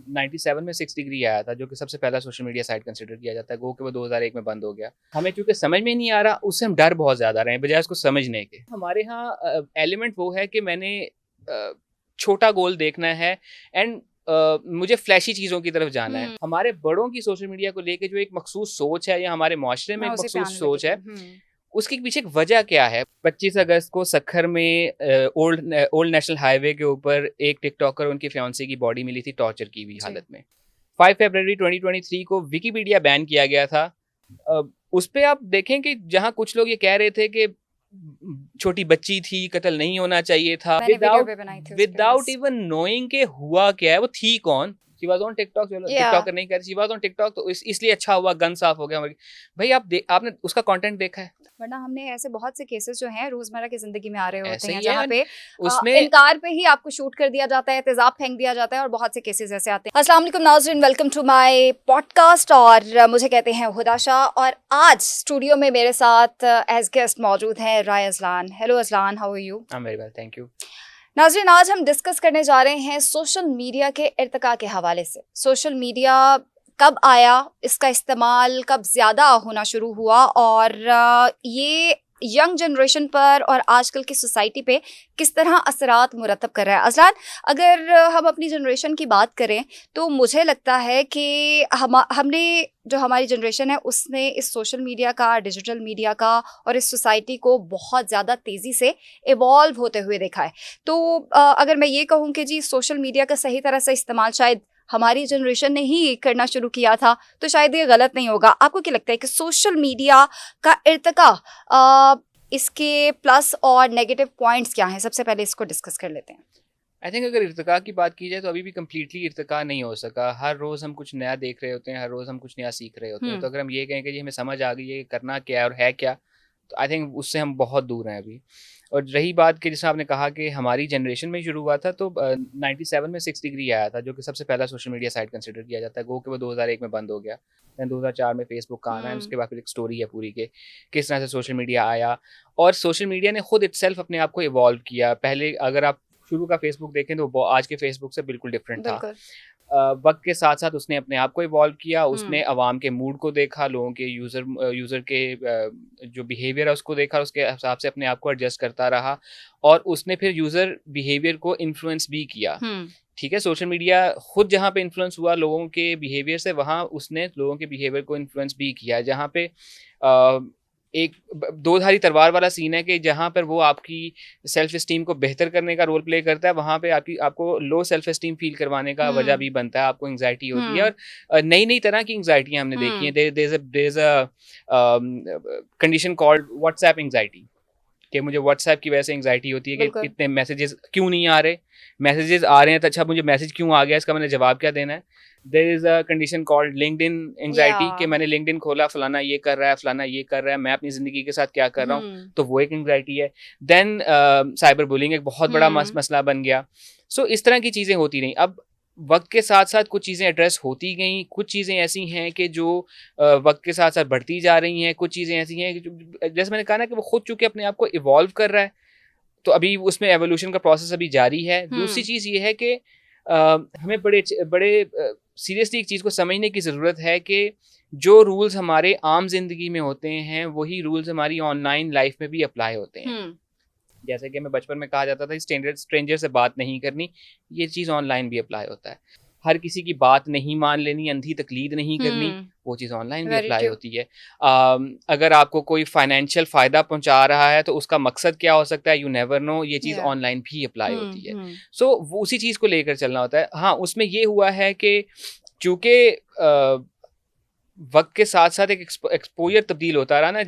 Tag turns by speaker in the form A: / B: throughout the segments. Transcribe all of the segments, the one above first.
A: 97 में 6 डिग्री आया था, जो कि सबसे पहला सोशल मीडिया साइट कंसिडर किया जाता है। गो कि वो 2001 में बंद हो गया। हमें चूंकि समझ में नहीं आ रहा, उससे हम डर बहुत ज़्यादा रहे हैं बजाय उसको समझने के। हमारे यहाँ एलिमेंट वो है कि मैंने छोटा गोल देखना है एंड मुझे फ्लैशी चीज़ों की तरफ जाना है। हमारे बड़ों की सोशल मीडिया को लेके जो एक मखसूस सोच है या हमारे माशरे में एक मखसूस सोच है, उसके पीछे एक वजह क्या है। 25 अगस्त को सखर में ओल्ड नेशनल हाईवे के ऊपर एक टिकटॉकर, उनकी फियांसी की बॉडी मिली थी टॉर्चर की हुई हालत में। 5 फरवरी 2023 को विकिपीडिया बैन किया गया था। उस पे आप देखें कि जहां कुछ लोग ये कह रहे थे कि छोटी बच्ची थी, कत्ल नहीं होना चाहिए था, विदाउट इवन नोइंग के हुआ क्या है, वो थी कौन। She was on TikTok, TikToker नहीं कह रही, शी वाज ऑन टिकटॉक, तो इसलिए अच्छा हुआ, गन साफ हो गया। भाई आपने उसका कंटेंट देखा है?
B: वरना हमने ऐसे बहुत से केसेस जो हैं रोजमर्रा की जिंदगी में आ रहे होते हैं,
A: जहाँ
B: जहाँ पे
A: उसमें
B: इनकार पे ही आपको शूट कर दिया जाता है, तेजाब फेंक दिया जाता है, और बहुत से केसेस ऐसे आते हैं। अस्सलाम वालेकुम नाज़रीन, वेलकम टू माय पॉडकास्ट, और मुझे कहते हैं हुदा शाह। और आज स्टूडियो में मेरे साथ एज गेस्ट मौजूद हैं Rai Ajlan. Hello Ajlan, how are you?
A: I am very well, thank you.
B: नाज़रीन, आज हम डिस्कस करने जा रहे हैं सोशल मीडिया के इर्तिका के हवाले से। सोशल मीडिया कब आया, इसका इस्तेमाल कब ज़्यादा होना शुरू हुआ, और ये यंग जनरेशन पर और आजकल की सोसाइटी पे किस तरह असरात मुरतब कर रहा है। अज़लान, अगर हम अपनी जनरेशन की बात करें तो मुझे लगता है कि हमने जो हमारी जनरेशन है उसने इस सोशल मीडिया का, डिजिटल मीडिया का और इस सोसाइटी को बहुत ज़्यादा तेज़ी से इवॉल्व होते हुए देखा है। तो अगर मैं ये कहूँ कि जी सोशल मीडिया का सही तरह से इस्तेमाल शायद हमारी जनरेशन ने ही करना शुरू किया था, तो शायद ये गलत नहीं होगा। आपको क्या लगता है कि सोशल मीडिया का इर्तिका, इसके प्लस और नेगेटिव पॉइंट्स क्या हैं? सबसे पहले इसको डिस्कस कर लेते हैं।
A: आई थिंक अगर इर्तिका की बात की जाए तो अभी भी कम्प्लीटली इर्तिका नहीं हो सका। हर रोज़ हम कुछ नया देख रहे होते हैं, हर रोज़ हम कुछ नया सीख रहे होते हैं। तो अगर हम ये कहें कि जी हमें समझ आ गई है करना क्या है और है क्या, तो आई थिंक उससे हम बहुत दूर हैं अभी। और रही बात कि जैसे आपने कहा कि हमारी जनरेशन में शुरू हुआ था, तो 97 में 6 डिग्री आया था, जो कि सबसे पहला सोशल मीडिया साइट कंसिडर किया जाता है। गो कि वो 2001 में बंद हो गया, दैन 2004 में फेसबुक का आना है। उसके बाद फिर एक स्टोरी है पूरी के किस तरह से सोशल मीडिया आया, और सोशल मीडिया ने खुद इटसेल्फ अपने आप को इवॉल्व किया। पहले अगर आप शुरू का फेसबुक देखें तो वो आज के फेसबुक से बिल्कुल डिफरेंट था। वक्त के साथ साथ उसने अपने आप को इवॉल्व किया, उसने अवाम के मूड को देखा, लोगों के यूज़र के जो बिहेवियर है उसको देखा, उसके हिसाब से अपने आप को एडजस्ट करता रहा, और उसने फिर यूज़र बिहेवियर को इन्फ्लुएंस भी किया। ठीक है, सोशल मीडिया खुद जहाँ पे इन्फ्लुएंस हुआ लोगों के बिहेवियर से, वहाँ उसने लोगों के बिहेवियर को इन्फ्लुएंस भी किया। जहाँ पे एक दो-धारी तलवार वाला सीन है कि जहाँ पर वो आपकी सेल्फ एस्टीम को बेहतर करने का रोल प्ले करता है, वहाँ पे आपको लो सेल्फ एस्टीम फील करवाने का वजह भी बनता है। आपको एंग्जाइटी होती है, और नई तरह की एंग्जाइटियाँ हमने देखी हैं। There is a condition called WhatsApp anxiety, कि मुझे व्हाट्सएप की वजह से एंग्जाइटी होती है कि इतने मैसेजेस क्यों नहीं आ रहे, मैसेजेस आ रहे हैं तो अच्छा मुझे मैसेज क्यों आ गया, इसका मैंने जवाब क्या देना है। There is a condition called LinkedIn anxiety, कि मैंने लिंक्डइन खोला, फलाना ये कर रहा है, फलाना ये कर रहा है, मैं अपनी जिंदगी के साथ क्या कर रहा हूँ, तो वो एक एंग्जाइटी है। देन साइबर बुलिंग एक बहुत बड़ा मसला बन गया। सो इस तरह की चीज़ें होती रहीं। अब वक्त के साथ साथ कुछ चीज़ें एड्रेस होती गई, कुछ चीज़ें ऐसी हैं कि जो वक्त के साथ साथ बढ़ती जा रही हैं, कुछ चीज़ें ऐसी हैं कि जैसे मैंने कहा ना कि वो खुद चूँकि अपने आप को इवॉल्व कर रहा है, तो अभी उसमें एवोल्यूशन का प्रोसेस अभी जारी है। दूसरी चीज़ ये है कि हमें बड़े सीरियसली एक चीज़ को समझने की ज़रूरत है कि जो रूल्स हमारे आम जिंदगी में होते हैं वही रूल्स हमारी ऑनलाइन लाइफ में भी अप्लाई होते हैं। जैसे कि हमें बचपन में कहा जाता था स्ट्रेंजर से बात नहीं करनी, ये चीज़ ऑनलाइन भी अप्लाई होता है। हर किसी की बात नहीं मान लेनी, अंधी तकलीद नहीं करनी, वो चीज़ ऑनलाइन भी अप्लाई होती है। अगर आपको कोई फाइनेंशियल फ़ायदा पहुंचा रहा है तो उसका मकसद क्या हो सकता है, यू नेवर नो, ये चीज़ ऑनलाइन भी अप्लाई होती है। सो वो उसी चीज़ को लेकर चलना होता है। हाँ, उसमें ये हुआ है कि चूँकि वक्त के साथ साथ एक एक्सपोजर तब्दील होता रहा ना।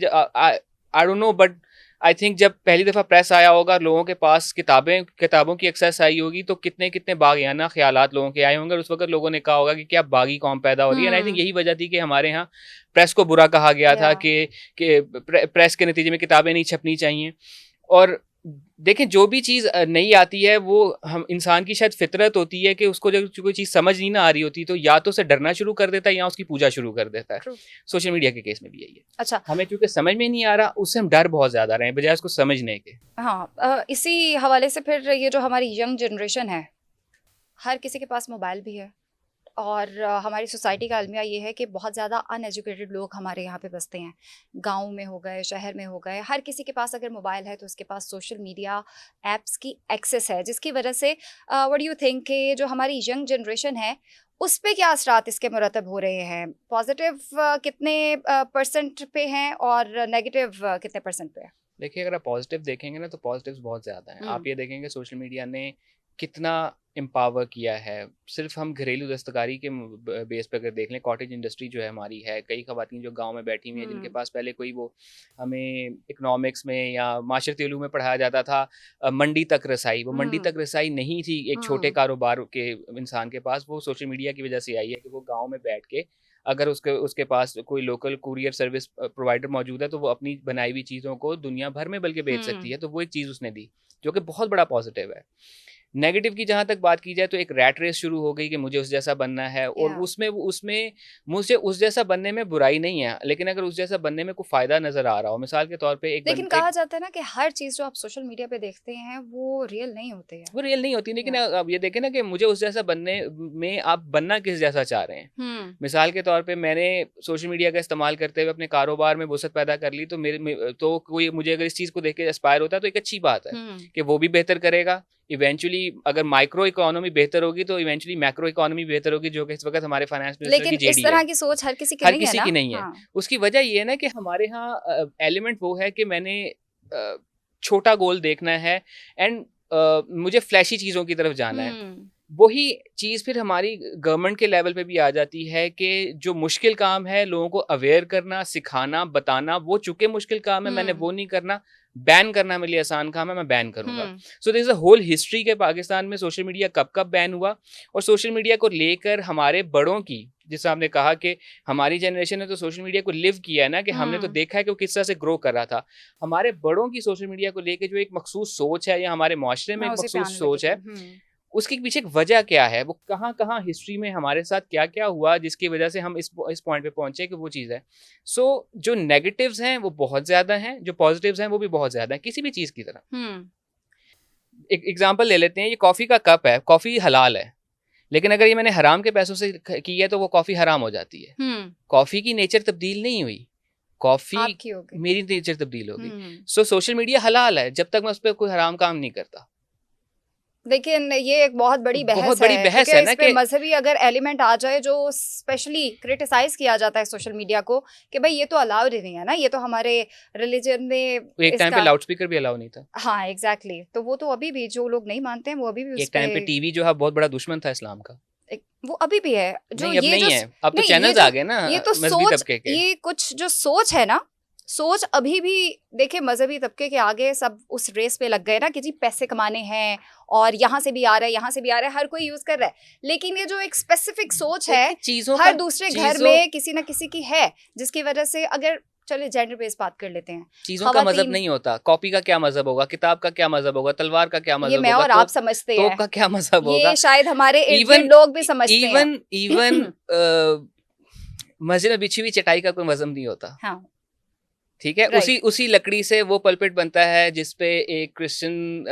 A: आई don't no, but I think जब पहली दफ़ा प्रेस आया होगा, लोगों के पास किताबों की एक्सेस आई होगी, तो कितने बागियाना ख्यालात लोगों के आए होंगे, और उस वक्त लोगों ने कहा होगा कि क्या बागी कौम पैदा हो रही है। आई थिंक यही वजह थी कि हमारे यहाँ प्रेस को बुरा कहा गया था कि प्रेस के नतीजे में किताबें नहीं छपनी चाहिए। और देखें, जो भी चीज़ नई आती है वो हम इंसान की शायद फितरत होती है कि उसको जब कोई चीज़ समझ नहीं ना आ रही होती तो या तो उसे डरना शुरू कर देता है या उसकी पूजा शुरू कर देता है। सोशल मीडिया के केस में भी यही है।
B: अच्छा,
A: हमें चूंकि समझ में नहीं आ रहा, उससे हम डर बहुत ज़्यादा रहे हैं बजाय उसको समझने के।
B: हाँ, इसी हवाले से फिर ये जो हमारी यंग जनरेशन है, हर किसी के पास मोबाइल भी है, और हमारी सोसाइटी का अलमिया ये है कि बहुत ज़्यादा अनएजुकेटेड लोग हमारे यहाँ पे बसते हैं, गाँव में हो गए, शहर में हो गए, हर किसी के पास अगर मोबाइल है तो उसके पास सोशल मीडिया ऐप्स की एक्सेस है, जिसकी वजह से व्हाट डू यू थिंक कि जो हमारी यंग जनरेशन है उस पे क्या असरात इसके मुरतब हो रहे हैं? पॉजिटिव कितने परसेंट पे हैं और नेगेटिव कितने परसेंट पे है?
A: देखिए, अगर आप पॉजिटिव देखेंगे ना तो पॉजिटिव्स बहुत ज़्यादा हैं। आप ये देखेंगे सोशल मीडिया ने कितना एम्पावर किया है। सिर्फ हम घरेलू दस्तकारी के बेस पे अगर देख लें, कॉटेज इंडस्ट्री जो है हमारी है, कई खवातीन जो गांव में बैठी हुई हैं जिनके पास पहले कोई वो हमें इकोनॉमिक्स में या माशरती उलूम में पढ़ाया जाता था मंडी तक रसाई, वो मंडी तक रसाई नहीं थी एक छोटे कारोबार के इंसान के पास, वो सोशल मीडिया की वजह से आई है कि वो गाँव में बैठ के अगर उसके पास कोई लोकल कुरियर सर्विस प्रोवाइडर मौजूद है तो वो अपनी बनाई हुई चीज़ों को दुनिया भर में बल्कि बेच सकती है। तो वो एक चीज़ उसने दी जो कि बहुत बड़ा पॉजिटिव है। नेगेटिव की जहाँ तक बात की जाए तो एक रैट रेस शुरू हो गई कि मुझे उस जैसा बनना है, और उसमें मुझे उस जैसा बनने में बुराई नहीं है, लेकिन अगर उस जैसा बनने में कोई फायदा नजर आ रहा हो, मिसाल के तौर पे
B: लेकिन कहा जाता है ना कि हर चीज जो आप सोशल मीडिया पे देखते हैं वो रियल नहीं होती है,
A: वो रियल नहीं होती, लेकिन अब ये देखें ना कि मुझे उस जैसा बनने में आप बनना किस जैसा चाह रहे हैं। मिसाल के तौर पे मैंने सोशल मीडिया का इस्तेमाल करते हुए अपने कारोबार में वसअत पैदा कर ली, तो तो कोई मुझे अगर इस चीज़ को देख के एस्पायर होता है तो एक अच्छी बात है कि वो भी बेहतर करेगा। इवेंचुअली अगर माइक्रो इकोनॉमी बेहतर होगी तो इवेंचुअली मैक्रो इकोनॉमी बेहतर होगी, जो कि इस वक्त हमारे फाइनेंस मिनिस्टर की जेडी है।
B: लेकिन इस तरह की सोच हर किसी की नहीं है।
A: उसकी वजह ये है ना कि हमारे यहाँ एलिमेंट वो है कि मैंने छोटा गोल देखना है एंड मुझे फ्लैशी चीज़ों की तरफ जाना है। वही चीज़ फिर हमारी गवर्नमेंट के लेवल पे भी आ जाती है कि जो मुश्किल काम है लोगों को अवेयर करना, सिखाना, बताना, वो चूंकि मुश्किल काम है मैंने वो नहीं करना। बैन करना मेरे लिए आसान काम है, मैं बैन करूंगा। So this is a whole history के पाकिस्तान में सोशल मीडिया कब बैन हुआ, और सोशल मीडिया को लेकर हमारे बड़ों की, जिससे आपने कहा कि हमारी जनरेशन ने तो सोशल मीडिया को लिव किया है ना, कि हमने तो देखा है कि वो किस तरह से ग्रो कर रहा था। हमारे बड़ों की सोशल मीडिया को लेकर जो एक मखसूस सोच है या हमारे माशरे में एक मखसूस सोच है, उसके पीछे एक वजह क्या है, वो कहाँ हिस्ट्री में हमारे साथ क्या क्या हुआ जिसकी वजह से हम इस पॉइंट पे पहुंचे कि वो चीज़ है। सो जो नेगेटिव्स हैं वो बहुत ज़्यादा हैं, जो पॉजिटिव्स हैं वो भी बहुत ज़्यादा हैं, किसी भी चीज़ की तरह। एक एग्जांपल ले लेते हैं, ये कॉफ़ी का कप है, कॉफ़ी हलाल है, लेकिन अगर ये मैंने हराम के पैसों से की है तो वो कॉफ़ी हराम हो जाती है। कॉफ़ी की नेचर तब्दील नहीं हुई, कॉफ़ी मेरी नेचर तब्दील हो गई। सो सोशल मीडिया हलाल है जब तक मैं उस पर कोई हराम काम नहीं करता।
B: लेकिन ये एक बहुत बड़ी बहस है ना कि मजहबी अगर एलिमेंट आ जाए, जो स्पेशली क्रिटिसाइज किया जाता है सोशल मीडिया को कि भाई ये तो अलाउड ही नहीं है ना, ये तो हमारे रिलीजन में
A: एक टाइम पे लाउड स्पीकर भी अलाउ नहीं था।
B: हाँ एग्जैक्टली, तो वो तो अभी भी जो लोग नहीं मानते हैं वो अभी भी
A: एक टाइम पे टीवी जो है बहुत बड़ा दुश्मन था इस्लाम का,
B: वो अभी भी है। जो
A: नहीं, अब नहीं है, अब तो चैनल्स आ गए ना।
B: ये तो सोच, ये कुछ जो सोच है ना, सोच अभी भी देखे मजहबी तबके के आगे सब उस रेस पे लग गए ना कि जी पैसे कमाने हैं और यहाँ से भी आ रहा है, यहाँ से भी आ रहा है, हर कोई यूज कर रहा है। लेकिन ये जो एक स्पेसिफिक सोच है हर दूसरे घर में किसी ना किसी की है, जिसकी वजह से अगर चलिए जेंडर बेस्ड बात कर लेते हैं,
A: चीजों का मजहब नहीं होता। कॉपी का क्या मजहब होगा, किताब का क्या मजहब होगा, तलवार का क्या मजहब होगा,
B: ये मैं और आप समझते हैं,
A: तोप का क्या मजहब होगा,
B: ये शायद हमारे इर्द-गिर्द लोग भी समझते हैं।
A: इवन मस्जिद में बिछी हुई चटाई का कोई मजहब नहीं होता।
B: हाँ
A: ठीक है, उसी लकड़ी से वो पल्पिट बनता है जिसपे एक क्रिश्चियन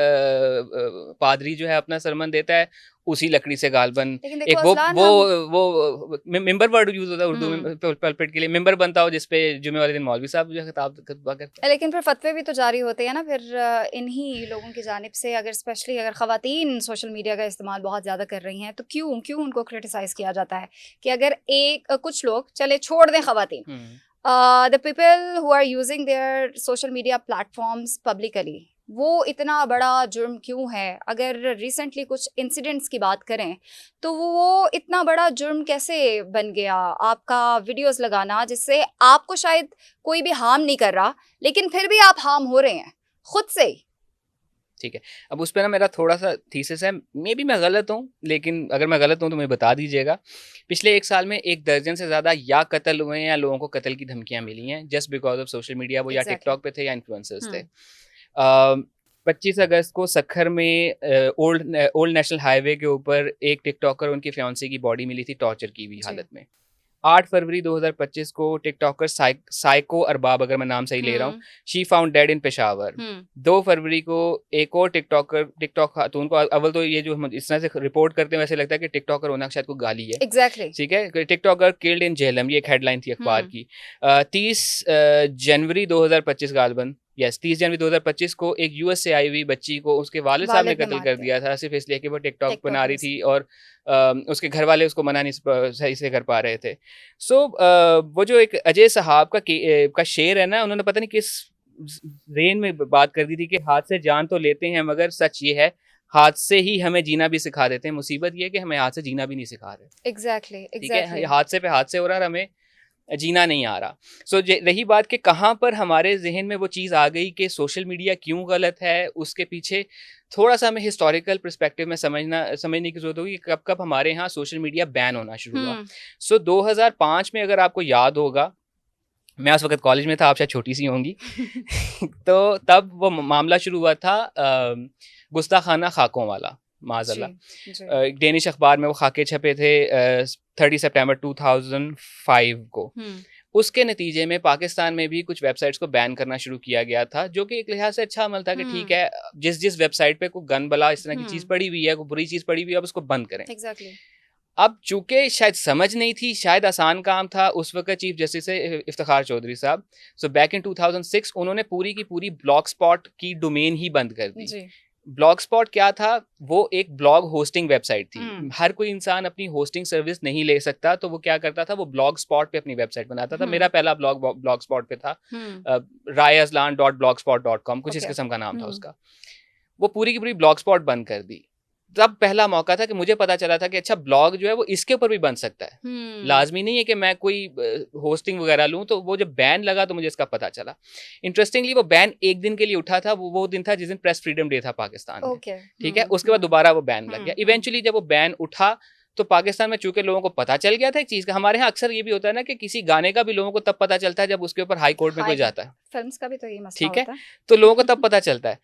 A: पादरी जो है अपना सरमन देता है, उसी लकड़ी से गालबन एक वो मिंबर वर्ड यूज होता है उर्दू में पल्पिट के लिए, मिंबर बनता हो जिसपे जुमे वाले दिन मौलवी साहब जो खिताब करते हैं।
B: लेकिन फिर फतवे भी तो जारी होते हैं ना फिर इन्हीं लोगों की जानिब से, अगर स्पेशली अगर खवातीन सोशल मीडिया का इस्तेमाल बहुत ज़्यादा कर रही हैं तो क्यों उनको क्रिटिसाइज किया जाता है कि अगर कुछ लोग चले छोड़ दें खवातीन, the people who are using their social media platforms publicly, वो इतना बड़ा जुर्म क्यों है? अगर रिसेंटली कुछ इंसिडेंट्स की बात करें तो वो इतना बड़ा जुर्म कैसे बन गया? आपका वीडियोस लगाना जिससे आपको शायद कोई भी हार्म नहीं कर रहा, लेकिन फिर भी आप हार्म हो रहे हैं खुद से ही।
A: ठीक है, अब उस पर ना मेरा थोड़ा सा थीसिस है, मे बी मैं गलत हूँ, लेकिन अगर मैं गलत हूँ तो मुझे बता दीजिएगा। पिछले 1 साल में 1 दर्जन से ज़्यादा या कत्ल हुए हैं या लोगों को कत्ल की धमकियाँ मिली हैं just because of social media. वो या टिकटॉक पे थे या इन्फ्लुएंसर्स थे। 25 अगस्त को सखर में ओल्ड नेशनल हाईवे के ऊपर एक टिकटॉकर, उनकी फियांसी की बॉडी मिली थी टॉर्चर की हुई हालत में। 8 फरवरी 2025 को टिकटॉकर साइको अरबाब, अगर मैं नाम सही ले रहा हूँ, शी फाउंड डेड इन पेशावर। 2 फरवरी को एक और टिकटॉक खातून को, अव्वल तो ये जो हम इस तरह से रिपोर्ट करते हैं वैसे लगता है कि टिकटॉकर होना शायद कोई गाली है।
B: एग्जैक्टली।
A: ठीक है, टिकटॉकर किल्ड इन जेहलम, ये एक हेडलाइन थी अखबार की। 30 जनवरी 2025 गालबन, यस 30 जनवरी 2025 को एक यूएस से आई हुई बच्ची को उसके वालिद साहब ने कत्ल कर दिया था, सिर्फ इसलिए कि वो टिकटॉक बना रही थी और उसके घर वाले उसको मना नहीं सही से कर पा रहे थे। सो वो जो एक अजय साहब का शेर है ना, उन्होंने पता नहीं किस रेन में बात कर दी थी कि हाथ से जान तो लेते हैं मगर सच ये है हाथ से ही हमें जीना भी सिखा देते हैं। मुसीबत ये है कि हमें हाथ से जीना भी नहीं सिखा रहे।
B: एग्जैक्टली।
A: ठीक है, हादसे पे हादसे हो रहा है, हमें जीना नहीं आ रहा। सो रही बात कि कहाँ पर हमारे जहन में वो चीज़ आ गई कि सोशल मीडिया क्यों गलत है, उसके पीछे थोड़ा सा हमें हिस्टोरिकल पर्सपेक्टिव में समझने की जरूरत होगी कि कब कब हमारे यहाँ सोशल मीडिया बैन होना शुरू हुआ। सो 2005 में अगर आपको याद होगा, मैं उस वक्त कॉलेज में था, आप शायद छोटी सी होंगी तो तब वो मामला शुरू हुआ था गुस्ताखाना खाकों वाला, माज़अल्लाह। डेनिश अखबार में वो खाके छपे थे 30 सितंबर 2005 को। उसके नतीजे में पाकिस्तान में भी कुछ वेबसाइट्स को बैन करना शुरू किया गया था, जो कि एक लिहाज से अच्छा अमल था कि ठीक है, जिस वेबसाइट पे कोई गन बला इस तरह की चीज़ पड़ी हुई है, कोई बुरी चीज़ पड़ी हुई है, अब उसको बंद करें।
B: Exactly.
A: अब चूंकि शायद समझ नहीं थी, शायद आसान काम था, उस वक्त चीफ जस्टिस से इफ्तिखार चौधरी साहब, सो बैक इन 2006 उन्होंने पूरी की पूरी ब्लॉग स्पॉट की डोमेन ही बंद कर दी। ब्लॉग स्पॉट क्या था? वो एक ब्लॉग होस्टिंग वेबसाइट थी। हर कोई इंसान अपनी होस्टिंग सर्विस नहीं ले सकता, तो वो क्या करता था, वो ब्लॉग स्पॉट पे अपनी वेबसाइट बनाता था। मेरा पहला ब्लॉग स्पॉट पे था rayazlan.blogspot.com, कुछ इस किस्म का नाम था उसका। वो पूरी की पूरी ब्लॉग स्पॉट बंद कर दी। तब पहला मौका था कि मुझे पता चला था कि अच्छा, ब्लॉग जो है वो इसके ऊपर भी बन सकता है। लाजमी नहीं है कि मैं कोई होस्टिंग वगैरह लूं। तो वो जब बैन लगा तो मुझे इसका पता चला। इंटरेस्टिंगली वो बैन एक दिन के लिए उठा था, वो दिन था जिस दिन प्रेस फ्रीडम डे था पाकिस्तान में। ठीक है, उसके बाद दोबारा वो बैन लग गया। इवेंचुअली जब वो बैन उठा तो पाकिस्तान में चूंकि लोगों को पता चल गया था एक चीज का, हमारे यहाँ अक्सर ये भी होता है ना कि किसी गाने का भी लोगों को तब पता चलता है जब उसके ऊपर हाई कोर्ट में कोई जाता है।
B: फिल्म्स का भी तो ये मसला
A: होता है। तो लोगों को तब पता चलता है।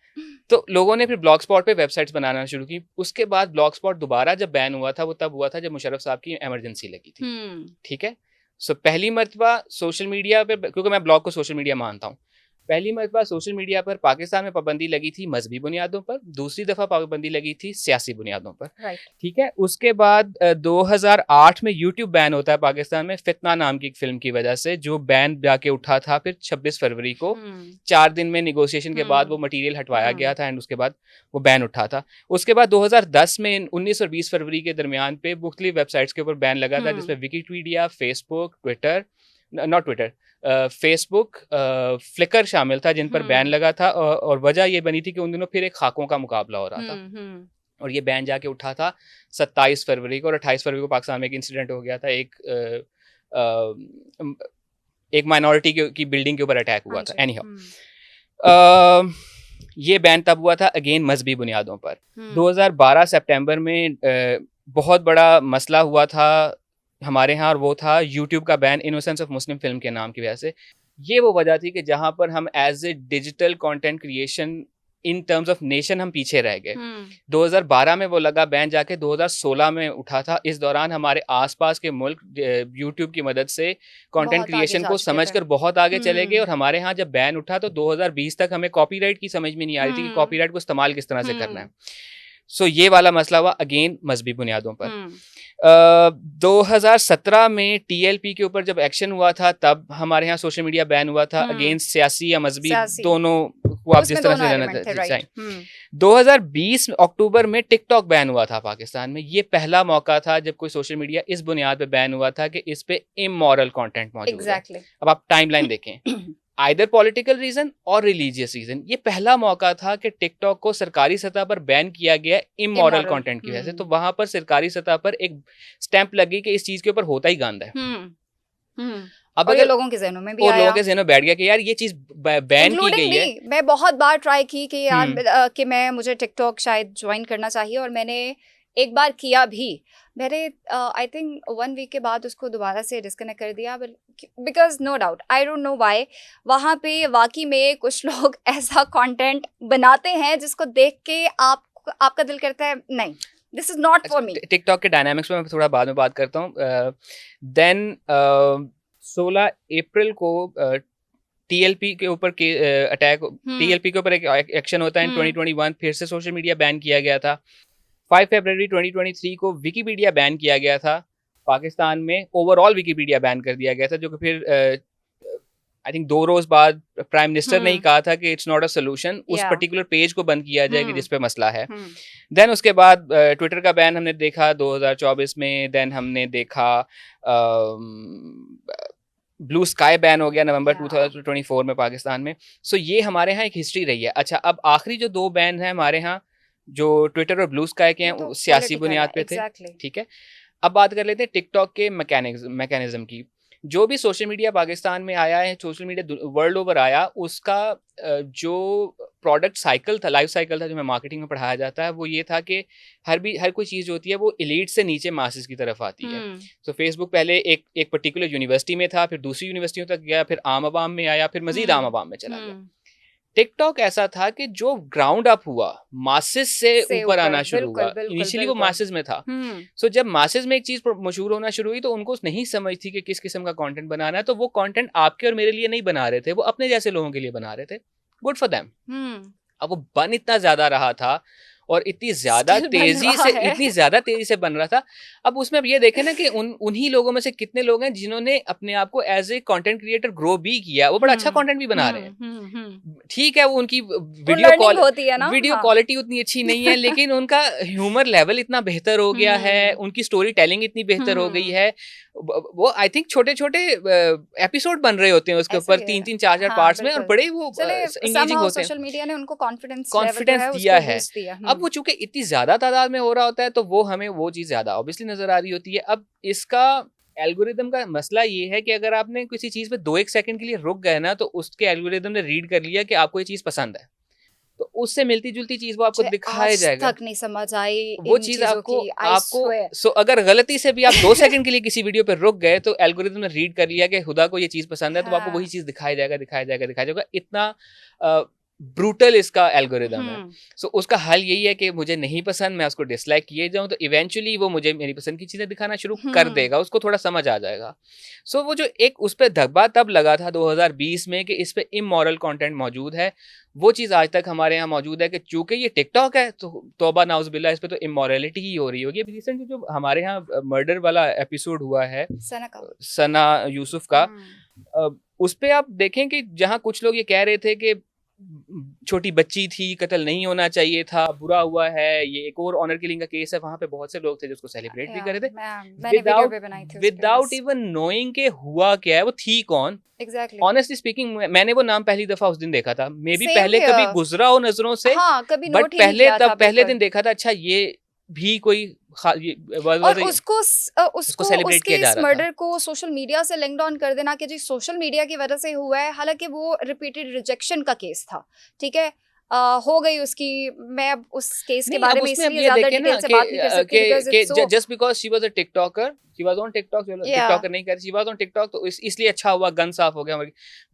A: तो लोगों ने फिर ब्लॉग स्पॉट पे वेबसाइट्स बनाना शुरू की। उसके बाद ब्लॉग स्पॉट दोबारा जब बैन हुआ था, वो तब हुआ था जब मुशर्रफ साहब की इमरजेंसी लगी थी। ठीक है, सो पहली मर्तबा सोशल मीडिया पे, क्योंकि मैं ब्लॉग को सोशल मीडिया मानता हूँ, पहली मर्तबा सोशल मीडिया पर पाकिस्तान में पाबंदी लगी थी मजहबी बुनियादों पर, दूसरी दफा पाबंदी लगी थी सियासी बुनियादों पर। ठीक है, उसके बाद 2008 में यूट्यूब बैन होता है पाकिस्तान में, फितना नाम की एक फिल्म की वजह से, जो बैन जाके उठा था फिर 26 फरवरी को। 4 दिन में निगोशिएशन के बाद वो मटीरियल हटवाया गया था एंड उसके बाद वो बैन उठा था। उसके बाद 2010 में 19 और 20 फरवरी के दरमियान पे मुख्तलिफ वेबसाइट्स के ऊपर बैन लगा था, जिसमें विकिपीडिया, फेसबुक, फेसबुक, फ्लिकर शामिल था, जिन पर बैन लगा था। और वजह ये बनी थी कि उन दिनों फिर एक खाकों का मुकाबला हो रहा था और ये बैन जाके उठा था 27 फरवरी को। और 28 फरवरी को पाकिस्तान में एक इंसिडेंट हो गया था, एक माइनॉरिटी की बिल्डिंग के ऊपर अटैक हुआ था। एनीहाउ ये बैन तब हुआ था अगेन मजहबी बुनियादों पर। 2012 सितंबर में बहुत बड़ा मसला हुआ था हमारे यहाँ, और वो था यूट्यूब का ban innocence of Muslim film के नाम की वजह से। ये वो वजह थी कि जहाँ पर हम as a digital content creation in terms of nation हम पीछे रह गए। 2012 में वो लगा बैन, जाके 2016 में उठा था। इस दौरान हमारे आसपास के मुल्क यूट्यूब की मदद से कंटेंट क्रिएशन को समझकर बहुत आगे चले गए। और हमारे यहाँ जब बैन उठा तो 2020 तक हमें कॉपीराइट की समझ में नहीं आ रही थी कि कॉपीराइट को इस्तेमाल किस तरह से करना है। सो ये वाला मसला हुआ अगेन मजहबी बुनियादों पर। 2017 में टीएलपी के ऊपर जब एक्शन हुआ था, तब हमारे यहाँ सोशल मीडिया बैन हुआ था अगेन सियासी या मजहबी दोनों को आप जिस तरह से लेना चाहें। 2020 अक्टूबर में टिकटॉक बैन हुआ था पाकिस्तान में। ये पहला मौका था जब कोई सोशल मीडिया इस बुनियाद पे बैन हुआ था कि इस पे इमोरल कंटेंट मौजूद है। अब आप टाइमलाइन देखें, आइदर पॉलिटिकल रीजन और रिलीजियस रीजन। ये पहला मौका था कि टिकटॉक को सरकारी सतह पर बैन किया गया इमोरल कंटेंट की वजह से। तो वहां पर सरकारी सतह पर एक स्टैंप लगी कि इस चीज के ऊपर होता ही गंद है।
B: अब अगर लोगों के ज़हनों में भी आया,
A: लोगों के ज़हनों में बैठ गया कि यार ये चीज बैन की गई है।
B: मैं बहुत बार ट्राई की कि यार कि मुझे टिकटॉक शायद ज्वाइन करना चाहिए, और मैंने एक बार किया भी। मैंने आई थिंक 1 वीक के बाद उसको दोबारा से डिस्कनेक्ट कर दिया, because no doubt I don't know why वहाँ पे वाकई में कुछ लोग ऐसा कंटेंट बनाते हैं जिसको देख के आपका दिल करता है नहीं this is not for me.
A: TikTok के डायनामिक्स में मैं थोड़ा बाद में बात करता हूँ। देन 16 अप्रैल को टीएलपी के ऊपर अटैक, टीएलपी के ऊपर एक एक्शन होता है इन 2021, फिर से सोशल मीडिया बैन किया गया था। 5 फरवरी 2023 को विकिपीडिया बैन किया गया था पाकिस्तान में, ओवरऑल विकिपीडिया बैन कर दिया गया था, जो कि फिर आई थिंक 2 रोज बाद प्राइम मिनिस्टर ने ही कहा था कि इट्स नॉट अ सोल्यूशन, उस पर्टिकुलर पेज को बंद किया जाएगा जिस पे मसला है। देन उसके बाद ट्विटर का बैन हमने देखा 2024 में। देन हमने देखा ब्लू स्काई बैन हो गया नवंबर 2024 में पाकिस्तान में। सो ये हमारे यहाँ एक हिस्ट्री रही है। अच्छा, अब आखिरी जो 2 बैन हैं हमारे यहाँ, जो ट्विटर और ब्लू स्काई के हैं, वो सियासी बुनियाद पे थे। ठीक है, अब बात कर लेते हैं टिकटॉक के मैकेनिज्म की। जो भी सोशल मीडिया पाकिस्तान में आया है, सोशल मीडिया वर्ल्ड ओवर आया, उसका जो प्रोडक्ट साइकिल था, लाइफ साइकिल था, जो हमें मार्केटिंग में पढ़ाया जाता है, वो ये था कि हर कोई चीज़ जो होती है वो एलीट से नीचे मासेस की तरफ आती है। तो फेसबुक पहले एक पर्टिकुलर यूनिवर्सिटी में था, फिर दूसरी यूनिवर्सिटियों तक गया, फिर आम आवाम में आया, फिर मजीद आम आवाम में चला गया। टिकटॉक ऐसा था कि जो ग्राउंड अप हुआ, मासेस से ऊपर आना शुरू हुआ। इनिशियली वो मासेस में था। सो जब मासेस में एक चीज मशहूर होना शुरू हुई तो उनको नहीं समझ थी कि किस किस्म का कंटेंट बनाना है, तो वो कंटेंट आपके और मेरे लिए नहीं बना रहे थे, वो अपने जैसे लोगों के लिए बना रहे थे। Good for them. अब वो बन इतना ज्यादा रहा था और इतनी ज्यादा तेजी से बन रहा था। अब उसमें अब ये देखें ना कि उन्हीं लोगों में से कितने लोग हैं जिन्होंने अपने आप को as a content creator grow भी किया, वो बड़ा अच्छा कंटेंट भी बना रहे हैं। ठीक है, वो उनकी वीडियो क्वालिटी उतनी अच्छी नहीं है, लेकिन उनका ह्यूमर लेवल इतना बेहतर हो गया है, उनकी स्टोरी टेलिंग इतनी बेहतर हो गई है। वो आई थिंक छोटे छोटे एपिसोड बन रहे होते हैं उसके ऊपर, 3-3, 4-4 पार्ट्स में, और बड़े वो एंगेजिंग होते हैं।
B: सोशल मीडिया ने उनको कॉन्फिडेंस
A: दिया है। अब वो चूंकि इतनी ज्यादा तादाद में हो रहा होता है, तो वो हमें वो चीज ज्यादा ऑब्वियसली नजर आ रही होती है। अब इसका एल्गोरिदम का मसला ये है कि अगर आपने किसी चीज पे 2-1 सेकंड के लिए रुक गए ना, तो उसके एल्गोरिदम ने रीड कर लिया कि आपको ये चीज पसंद है, तो उससे मिलती जुलती चीज वो आपको दिखाया जाएगा।
B: तक नहीं समझ आई
A: वो चीज आपको सो अगर गलती से भी आप 2 सेकंड के लिए किसी वीडियो पे रुक गए, तो एल्गोरिदम ने रीड कर लिया कि खुदा को ये चीज पसंद है, तो आपको वही चीज दिखाया जाएगा। इतना ब्रूटल इसका एल्गोरिदम है। सो उसका हल यही है कि मुझे नहीं पसंद, मैं उसको डिसलाइक किए जाऊं, तो इवेंचुअली वो मुझे मेरी पसंद की चीजें दिखाना शुरू कर देगा, उसको थोड़ा समझ आ जाएगा। सो वो जो एक उस पर धब्बा तब लगा था 2020 में कि इस पे इमोरल कंटेंट मौजूद है, वो चीज आज तक हमारे यहाँ मौजूद है कि चूंकि ये टिकटॉक है तो तौबा नाउज़ुबिल्लाह, इस पे तो इमोरलिटी ही हो रही होगी। रिसेंटली जो हमारे यहाँ मर्डर वाला एपिसोड हुआ है सना यूसुफ का, उस पे आप देखें कि जहाँ कुछ लोग ये कह रहे थे कि छोटी बच्ची थी, कत्ल नहीं होना चाहिए था, बुरा हुआ है, ये एक और ऑनर किलिंग का केस है, वहां पे बहुत से लोग थे जो उसको सेलिब्रेट भी कर रहे थे विदाउट इवन नोइंग के हुआ क्या है, वो थी कौन। ऑनेस्टली स्पीकिंग मैंने वो नाम पहली दफा उस दिन देखा था, मे बी पहले कभी गुजरा हो नजरों से, बट पहले दिन देखा था, अच्छा ये भी कोई और
B: उसको सेलिब्रेट किया जा रहा था। मर्डर को सोशल मीडिया से लिंक्ड ऑन कर देना कि जी सोशल मीडिया की वजह से हुआ है, हालांकि वो रिपीटेड रिजेक्शन का केस था। ठीक है, हो गई उसकी, मैं अब उस केस के बारे में इसलिए ज्यादा डिटेल से बात नहीं कर सकती
A: just because she was a TikToker, she was on TikTok, TikToker नहीं कर, शी वाज ऑन टिकटॉक, तो इसलिए अच्छा हुआ, गन साफ हो गया।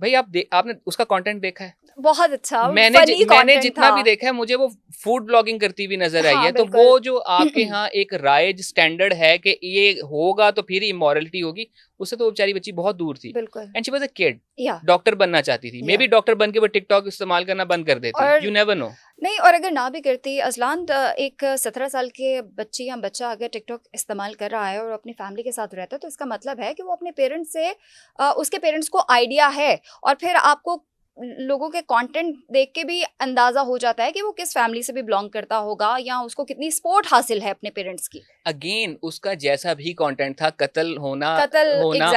A: भाई आपने उसका कंटेंट देखा है?
B: बहुत अच्छा,
A: मैंने जितना भी देखा है, मुझे वो फूड ब्लॉगिंग करती हुई नजर आई है। तो वो जो आपके यहाँ एक राइज स्टैंडर्ड है कि ये होगा तो फिर इमोरलिटी होगी, उससे तो बेचारी बच्ची बहुत दूर थी। And she was a kid, doctor बनना चाहती थी, मे बी डॉक्टर बन के वो टिकटॉक इस्तेमाल करना बंद कर देती, यू नेवर नो।
B: नहीं, और अगर ना भी करती अजलान, एक 17 साल के बच्ची या बच्चा अगर टिकटॉक इस्तेमाल कर रहा है और अपनी फैमिली के साथ रहता है, तो इसका मतलब है कि वो अपने पेरेंट्स से उसके पेरेंट्स को आइडिया है, और फिर आपको लोगों के कंटेंट देख के भी अंदाजा हो जाता है कि वो किस फैमिली से भी बिलोंग करता होगा या उसको कितनी सपोर्ट हासिल है अपने पेरेंट्स की।
A: अगेन उसका जैसा भी कंटेंट था, कत्ल होना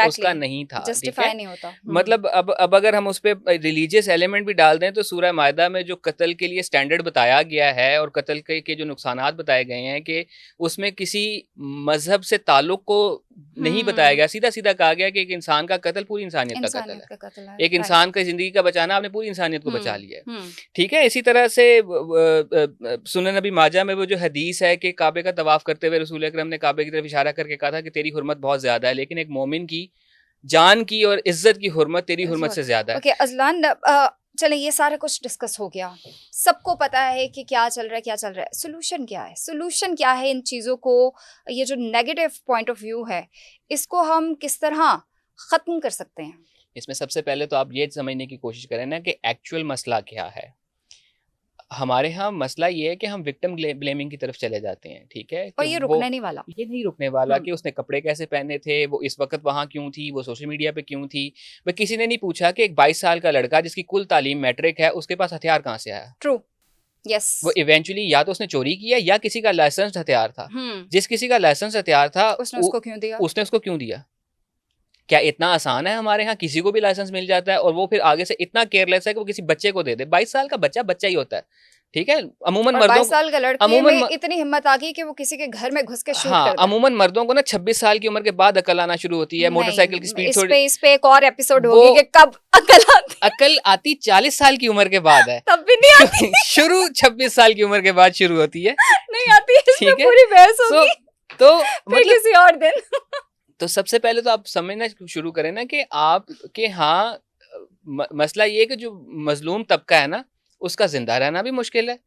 A: उसका नहीं था,
B: जस्टिफाई नहीं होता।
A: मतलब अब अगर हम उस पे रिलीजियस एलिमेंट भी डाल दें, तो सूरह मायदा में जो कत्ल के लिए स्टैंडर्ड बताया गया है और कत्ल के जो नुकसानात बताए गए हैं, कि उसमें किसी मजहब से ताल्लुक को नहीं बताया गया, सीधा सीधा कहा गया कि एक इंसान का कत्ल पूरी इंसानियत का कत्ल है, एक इंसान की जिंदगी का बचाना आपने पूरी इंसानियत को बचा लिया है। ठीक है, इसी तरह से सुनन नबी माजा में वो जो हदीस है कि काबे का तवाफ करते हुए रसूल अकरम ने काबे की तरफ इशारा करके कहा था कि तेरी हुर्मत बहुत ज्यादा है, लेकिन एक मोमिन की जान की और इज्जत की हुर्मत तेरी हुर्मत से ज्यादा है।
B: ओके अजलान, चलें, ये सारा कुछ डिस्कस हो गया, सबको पता है कि क्या चल रहा है, क्या चल रहा है। सोल्यूशन क्या है? सोल्यूशन क्या है इन चीज़ों को, ये जो नेगेटिव पॉइंट ऑफ व्यू है, इसको हम किस तरह ख़त्म कर सकते हैं?
A: इसमें सबसे पहले तो आप ये समझने की कोशिश करें ना कि एक्चुअल मसला क्या है। हमारे यहाँ मसला ये है कि हम विक्टिम ब्लेमिंग की तरफ चले जाते हैं, ठीक है?
B: और
A: कि
B: ये
A: वो
B: रुकने नहीं वाला।
A: ये नहीं रुकने वाला
B: हम्म।
A: कि उसने कपड़े कैसे पहने थे, वो इस वक्त वहाँ क्यों थी, वो सोशल मीडिया पे क्यों थी। वह किसी ने नहीं पूछा कि एक 22 साल का लड़का जिसकी कुल तालीम मैट्रिक है, उसके पास हथियार कहाँ से आया।
B: True, yes.
A: वो इवेंचुअली या तो उसने चोरी किया या किसी का लाइसेंस हथियार था। जिस किसी का लाइसेंस हथियार था
B: उसने उसको क्यों दिया?
A: उसने उसको क्यों दिया? क्या इतना आसान है? हमारे यहाँ किसी को भी लाइसेंस मिल जाता है और वो फिर आगे से इतना केयरलेस है कि वो किसी बच्चे को दे दे। 22 साल का बच्चा बच्चा ही होता है, ठीक है? अमूमन
B: और
A: मर्दों
B: 22 साल का लड़के
A: अमूमन
B: में इतनी हिम्मत आ गई कि वो किसी के घर में घुस के शूट
A: हाँ,
B: कर दे।
A: अमूमन मर्दों को ना 26 साल की उम्र के बाद अकल आना शुरू होती है। मोटरसाइकिल की स्पीड
B: इस पे एक और एपिसोड
A: वो-
B: होगी कि कब अकल आती है।
A: अकल आती 40 साल की उम्र के बाद है।
B: तब भी नहीं आती।
A: शुरू 26 साल की उम्र के बाद शुरू होती है।
B: नहीं आती है, इसमें
A: ठीक है?
B: पूरी बहस होगी
A: तो
B: फिर
A: मतलब
B: किसी और दिन।
A: तो सबसे पहले तो आप समझना शुरू करें ना कि आप के हाँ मसला ये है कि जो मजलूम तबका है ना, उसका जिंदा रहना भी मुश्किल है,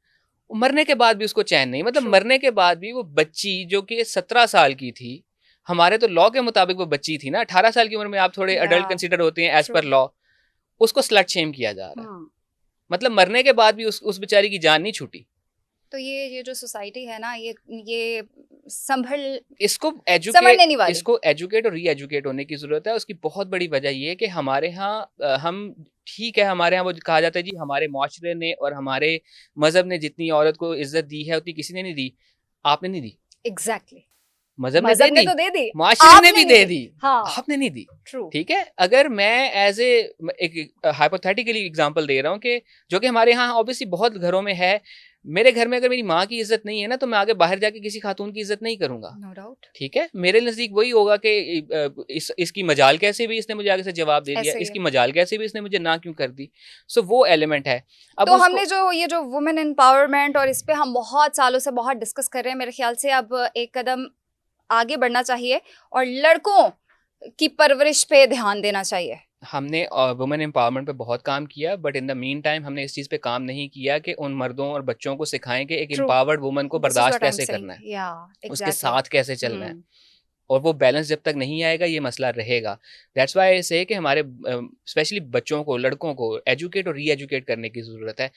A: मरने के बाद भी उसको चैन नहीं। मतलब
B: True.
A: मरने के बाद भी वो बच्ची जो कि 17 साल की थी, हमारे तो लॉ के मुताबिक वो बच्ची थी ना, 18 साल की उम्र में आप थोड़े अडल्ट
B: Yeah.
A: कंसिडर होते हैं एज पर
B: True.
A: लॉ, उसको स्लट शेम किया जा रहा है। मतलब मरने के बाद भी उस बेचारी की जान नहीं छूटी।
B: तो ये जो सोसाइटी है ना, ये संभल
A: इसको
B: समझने नहीं वाली।
A: इसको एजुकेट और री एजुकेट होने की जरूरत है। उसकी बहुत बड़ी वजह ये है कि हमारे यहाँ हम ठीक है, हमारे यहाँ वो कहा जाता है जी हमारे मुआशरे ने और हमारे मजहब ने जितनी औरत को इज्जत दी है उतनी किसी ने नहीं दी। आपने नहीं दी।
B: एग्जैक्टली।
A: मजहब
B: ने तो दे दी,
A: मुआशरे ने भी दे दी।
B: हाँ।
A: आपने नहीं दी।
B: ट्रू।
A: ठीक है, अगर मैं एज एक हाइपोथेटिकली एग्जांपल दे रहा हूँ कि जो कि हमारे यहाँ ऑब्वियसली बहुत घरों में है, मेरे घर में अगर मेरी माँ की इज्जत नहीं है ना, तो मैं आगे बाहर जाके किसी खातून की इज्जत नहीं करूंगा।
B: No doubt.
A: ठीक है, मेरे नजदीक वही होगा कि इसकी मजाल कैसे भी इसने मुझे आगे से जवाब दे दिया, इसकी मजाल कैसे भी इसने मुझे ना क्यों कर दी। सो वो एलिमेंट है। अब
B: तो हमने जो ये जो वुमेन एम्पावरमेंट और इस पे हम बहुत सालों से बहुत डिस्कस कर रहे हैं, मेरे ख्याल से अब एक कदम आगे बढ़ना चाहिए और लड़कों की परवरिश पे ध्यान देना चाहिए।
A: हमने वुमेन एम्पावरमेंट पे बहुत काम किया, but in the mean time हमने इस चीज पे काम नहीं किया कि उन मर्दों और बच्चों को सिखाएं कि एक एम्पावर्ड वुमन को बर्दाश्त कैसे करना है, उसके साथ कैसे चलना है। और वो बैलेंस जब तक नहीं आएगा ये मसला रहेगा। दैट्स व्हाई आई से कि हमारे स्पेशली बच्चों को, लड़कों को एजुकेट और री एजुकेट करने की जरूरत है,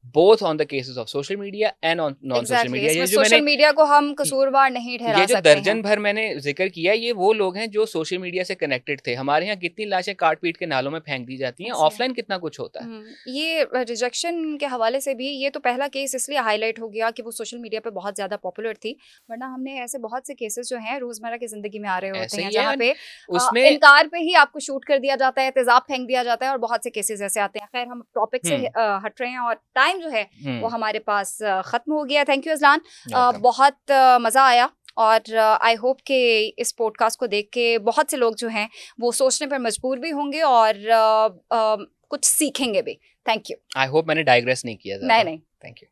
A: both on the cases of social media and on non social media. ये जो
B: सोशल मीडिया को हम कसूरवार नहीं ठहरा सकते।
A: ये जो दर्जन भर मैंने जिक्र किया, ये वो लोग हैं जो सोशल मीडिया से कनेक्टेड थे। हमारे यहाँ कितनी लाशें काट पीट के नालों में फेंक दी जाती हैं, ऑफलाइन कितना कुछ होता है।
B: ये रिजेक्शन के हवाले से भी ये तो पहला केस इसलिए हाईलाइट हो गया कि वो सोशल मीडिया पे बहुत ज्यादा पॉपुलर थी, वरना हमने ऐसे बहुत से केसेस जो हैं रोजमर्रा की जिंदगी में आ रहे होते हैं जहाँ पे उसमें इनकार पे ही आपको शूट कर दिया जाता है, तेजाब फेंक दिया जाता है और बहुत से केसेस ऐसे आते हैं। खैर, हम टॉपिक से हट रहे हैं और टाइम जो है वो हमारे पास खत्म हो गया। थैंक यू अजलान, बहुत मज़ा आया और आई होप कि इस पॉडकास्ट को देख के बहुत से लोग जो हैं वो सोचने पर मजबूर भी होंगे और कुछ सीखेंगे भी। Thank you.
A: आई होप मैंने डाइग्रेस नहीं किया।
B: नहीं।
A: Thank you.